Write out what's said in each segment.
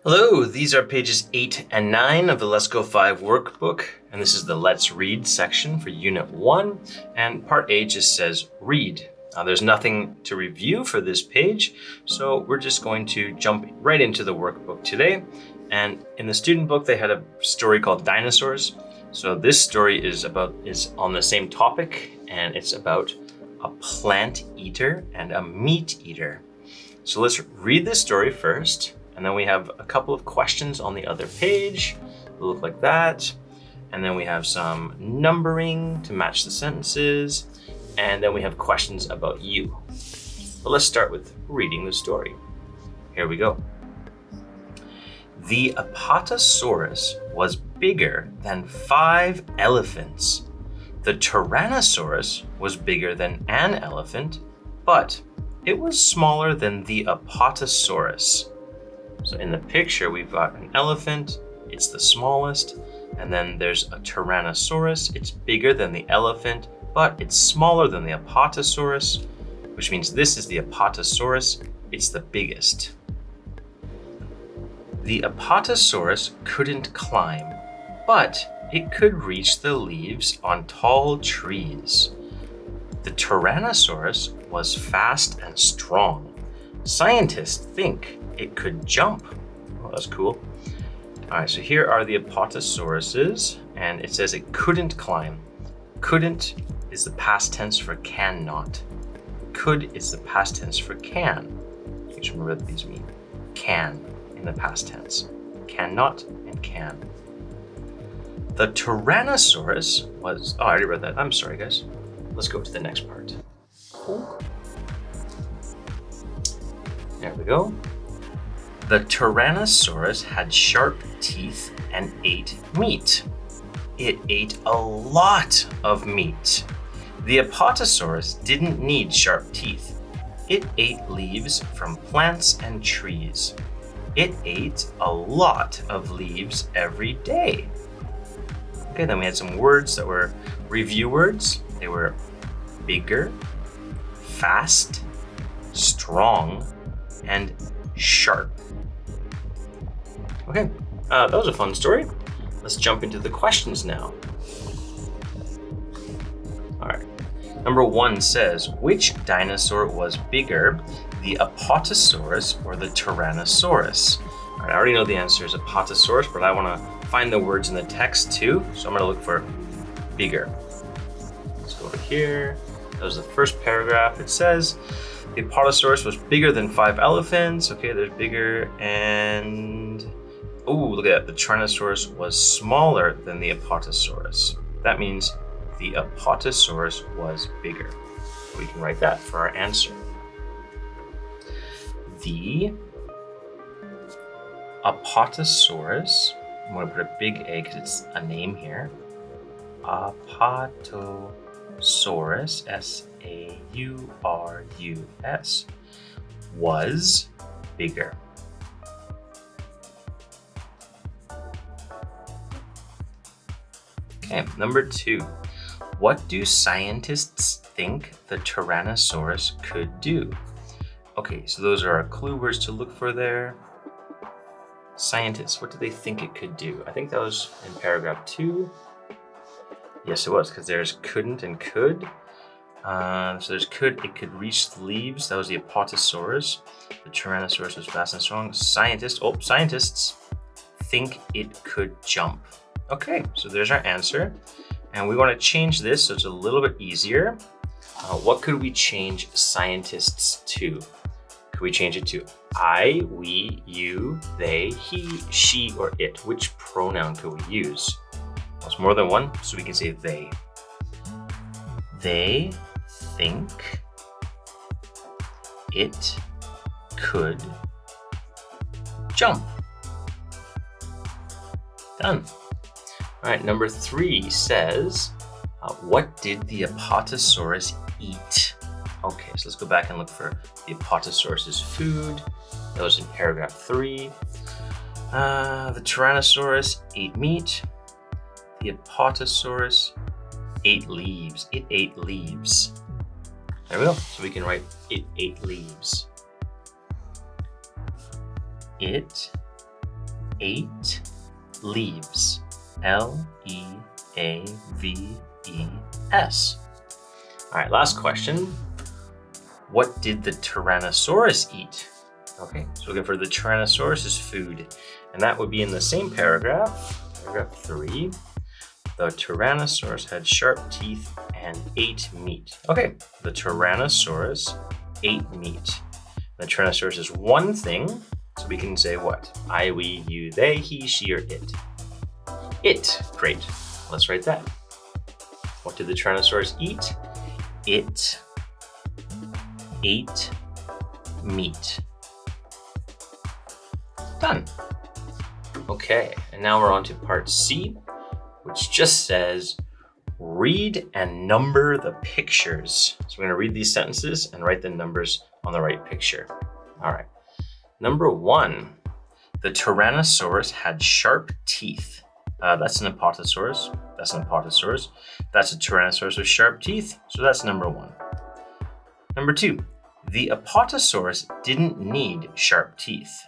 Hello, these are pages 8 and 9 of the Let's Go 5 workbook, and this is the Let's Read section for Unit 1, and Part A just says Read. There's nothing to review for this page, so we're just going to jump right into the workbook today. And in the student book, they had a story called Dinosaurs. So this story is on the same topic, and it's about a plant eater and a meat eater. So let's read this story first. And then we have a couple of questions on the other page. It'll look like that. And then we have some numbering to match the sentences. And then we have questions about you. But let's start with reading the story. Here we go. The Apatosaurus was bigger than 5 elephants. The Tyrannosaurus was bigger than an elephant, but it was smaller than the Apatosaurus. So in the picture, we've got an elephant, it's the smallest, and then there's a Tyrannosaurus, it's bigger than the elephant, but it's smaller than the Apatosaurus, which means this is the Apatosaurus, it's the biggest. The Apatosaurus couldn't climb, but it could reach the leaves on tall trees. The Tyrannosaurus was fast and strong. Scientists think it could jump. Oh, that's cool. All right, so here are the Apatosauruses, and it says it couldn't climb. Couldn't is the past tense for cannot. Could is the past tense for can. Just remember what these mean. Can in the past tense. Cannot and can. The Tyrannosaurus was, I already read that. I'm sorry, guys. Let's go to the next part. Cool. There we go. The Tyrannosaurus had sharp teeth and ate meat. It ate a lot of meat. The Apatosaurus didn't need sharp teeth. It ate leaves from plants and trees. It ate a lot of leaves every day. Okay, then we had some words that were review words. They were bigger, fast, strong, and sharp. Okay, that was a fun story. Let's jump into the questions now. All right, number 1 says, which dinosaur was bigger, the Apatosaurus or the Tyrannosaurus? All right, I already know the answer is Apatosaurus, but I want to find the words in the text too, so I'm going to look for bigger. Let's go over here. That was the first paragraph. It says, the Apatosaurus was bigger than 5 elephants. Okay, there's bigger, and oh, look at that. The Tyrannosaurus was smaller than the Apatosaurus. That means the Apatosaurus was bigger. We can write that for our answer. The Apatosaurus, I'm going to put a big A because it's a name here. Apatosaurus, S-A-U-R-U-S, was bigger. Okay, number 2. What do scientists think the Tyrannosaurus could do? Okay, so those are our clue words to look for there. Scientists, what do they think it could do? I think that was in paragraph 2. Yes, it was, because there's couldn't and could. So there's could, it could reach the leaves. That was the Apatosaurus. The Tyrannosaurus was fast and strong. Scientists think it could jump. Okay, so there's our answer. And we want to change this so it's a little bit easier. What could we change scientists to? Could we change it to I, we, you, they, he, she, or it? Which pronoun could we use? Well, it's more than one, so we can say they. They think it could jump. Done. All right, number 3 says, what did the Apatosaurus eat? Okay, so let's go back and look for the Apatosaurus's food. That was in paragraph 3. The Tyrannosaurus ate meat. The Apatosaurus ate leaves. It ate leaves. There we go. So we can write it ate leaves. It 8 leaves. L-E-A-V-E-S. All right, last question. What did the Tyrannosaurus eat? Okay, so looking for the Tyrannosaurus's food, and that would be in the same paragraph, paragraph 3. The Tyrannosaurus had sharp teeth and ate meat. Okay, the Tyrannosaurus ate meat. The Tyrannosaurus is one thing, so we can say what? I, we, you, they, he, she, or it. It. Great. Let's write that. What did the Tyrannosaurus eat? It ate meat. Done. Okay, and now we're on to part C, which just says, read and number the pictures. So we're gonna read these sentences and write the numbers on the right picture. All right, number 1, the Tyrannosaurus had sharp teeth. That's an Apatosaurus, that's an Apatosaurus. That's a Tyrannosaurus with sharp teeth, so that's number 1. Number 2, the Apatosaurus didn't need sharp teeth.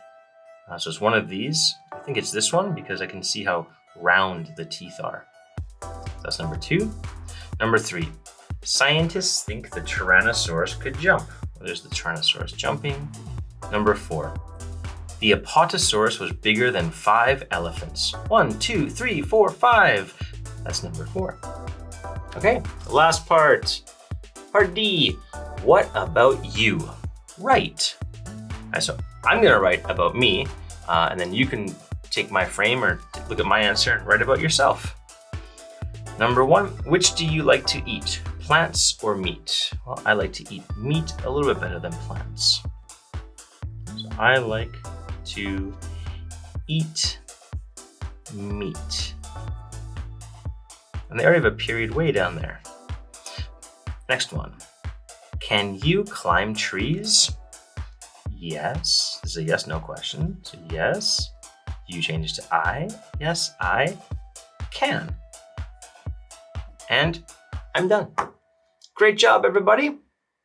So it's one of these. I think it's this one because I can see how round the teeth are. So that's number 2. Number 3, scientists think the Tyrannosaurus could jump. Well, there's the Tyrannosaurus jumping. Number 4, the Apatosaurus was bigger than 5 elephants. 1, 2, 3, 4, 5. That's number 4. Okay, the last part. Part D. What about you? Write. So I'm gonna write about me, and then you can take my frame or look at my answer and write about yourself. Number 1, which do you like to eat? Plants or meat? Well, I like to eat meat a little bit better than plants. So I like to eat meat. And they already have a period way down there. Next one. Can you climb trees? Yes. This is a yes, no question. So yes. You change it to I. Yes, I can. And I'm done. Great job, everybody.